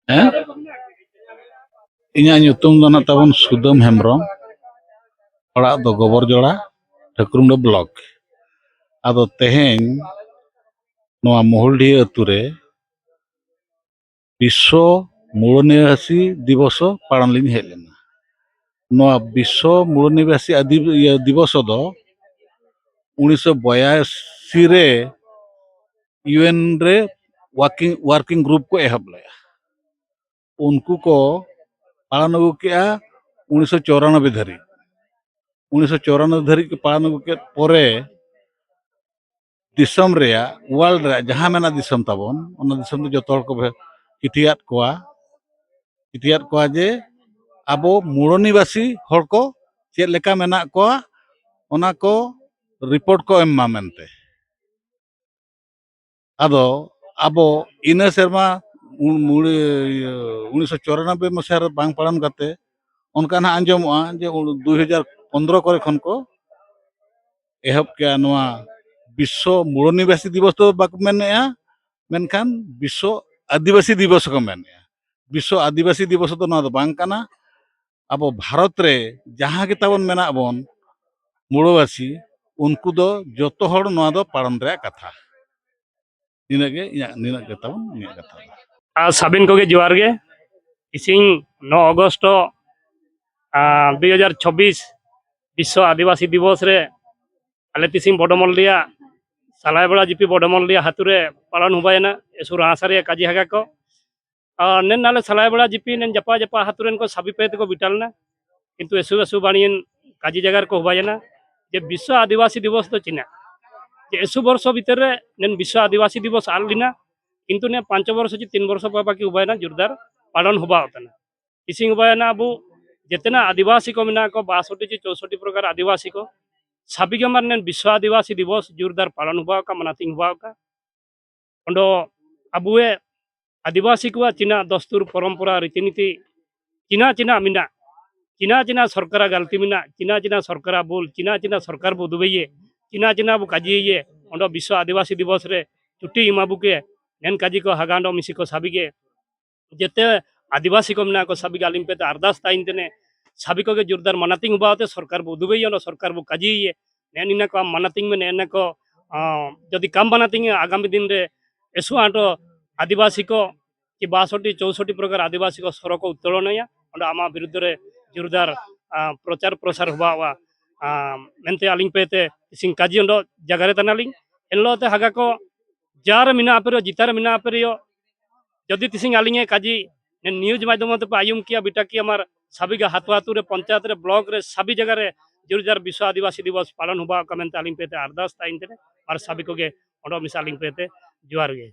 हैं इᱧाᱜ ᱧᱩᱛᱩᱢ ᱫᱚ ᱱᱟᱜ ᱛᱟᱵᱚᱱ ᱥᱩᱫᱟᱹᱢ ᱦᱮᱢᱵᱨᱚᱢ, ᱚᱲᱟᱜ ᱫᱚ ᱜᱚᱵᱚᱨ ᱡᱚᱲᱟ, ᱴᱷᱟᱹᱠᱩᱨᱢᱩᱸᱰᱟᱹ ᱵᱞᱚᱠ। ᱟᱫᱚ ᱛᱮᱦᱮᱧ ᱱᱚᱣᱟ ᱢᱚᱦᱩᱞᱰᱤᱦᱟᱹ ᱟᱹᱛᱩ ᱨᱮ ᱵᱤᱥᱥᱚ ᱢᱩᱲ-ᱱᱤᱵᱟᱥᱤ ᱫᱤᱵᱚᱥ ᱯᱟᱞᱚᱱ ᱞᱤᱧ ᱦᱮᱡ ᱞᱮᱱᱟ। ᱱᱚᱣᱟ ᱵᱤᱥᱥᱚ ᱢᱩᱲ-ᱱᱤᱵᱟᱥᱤ ᱫᱤᱵᱚᱥ ᱫᱚ 1982 रे यूएन रे वर्किंग ग्रुप को एहब लया। उनको को पालन अगू के 1994 धरी 1994 धरी के पालन अगू के परे दिसम रे वर्ल्ड रे जहां मेना दिसम ताबन ओना दिसम दो जतो हर को किथियात कोआ जे आबो मूल-निवासी हर को चेद लेका मेना कोआ ओना को रिपोर्ट को एम्मा मेनते। आदो आबो इना सेरमा 1994 मसीहा बांग पालन करते उनका ना आंजमोआ जे 2015 करे खन को एहब के नोआ विश्व मूल-निवासी दिवस तो बाक मेनेआ, मेनखान विश्व आदिवासी दिवस को मेनेआ। विश्व आदिवासी दिवस तो नोआ दो बांग काना। आबो भारत रे जहां के ताबन मेना बन मूलवासी उनको दो जतो हर नोआ दो पालन रे कथा निनागे निनागे ताबन निया कथा। साबिन को जोहार गे इसिंग 9 अगस्त 2026 विश्व आदिवासी दिवस रे आले तिसिंग बडमल लिया सालाय बड़ा जीपी बडमल लिया हातुरे पालन हुबायना एसुर आसारे काजी हागा को नेन नाले सालाय बड़ा जीपी नेन जपा जपा हातुरेन को साबी पेत को बिटालना किंतु एसु एसु बाणीन काजी जगार को हुबायना जे विश्व आदिवासी दिवस तो चिना जे एसु वर्ष भीतर रे नेन विश्व आदिवासी दिवस आलिना किंतु ने 5 वर्ष ची 3 वर्ष बाकी हुबायना जोरदार पालन हुबा होतना इसिंग हुबायना अबु जितना आदिवासी को मिना को 62 ची 64 प्रकार आदिवासी को सभी के मारने विश्व आदिवासी दिवस जोरदार पालन हुआ का मनाती हुआ का अंडो अबुए आदिवासी को चिना दस्तूर परंपरा रीतिनीति चिना चिना मिना चिना चिना सरकार गलती मिना चिना चिना सरकार बोल चिना चिना सरकार बो दुबईये चिना चिना बो काजिये अंडो विश्व आदिवासी दिवस रे छुट्टी इमाबुके नेन काजी को हगांडो मिसी को सभी के जेते आदिवासी को मिना को सभी गालिम पे अरदास ताइन तेने सभी को के जोरदार मनाती हुआ होते सरकार बो दुबईये नो सरकार बो काजिये नेन इना को मनाती में नेन को यदि कम बनाती आगामी दिन रे एसु आटो आदिवासी को कि 62 64 प्रकार आदिवासी को सड़क को उत्तोलन है और आमा विरुद्ध रे जोरदार प्रचार प्रसार हुआ मेनते आलिंग पेते सिंह काजी अंडो जगारे तनालिंग एनलोते हागा को जार मिना अपेरो जितार मिना अपेरियो यदि तिसिंग आलिंग काजी ने न्यूज माध्यम ते आयुम किया बिटा की हमार सभी का हाथो हाथू रे पंचायत रे ब्लॉक रे सभी जगह रे जोरदार विश्व आदिवासी दिवस पालन हुआ का मेनते आलिंग पेते अरदास ताइन तेने और सभी को के अंडो मिसालिंग पेते जोहार गे।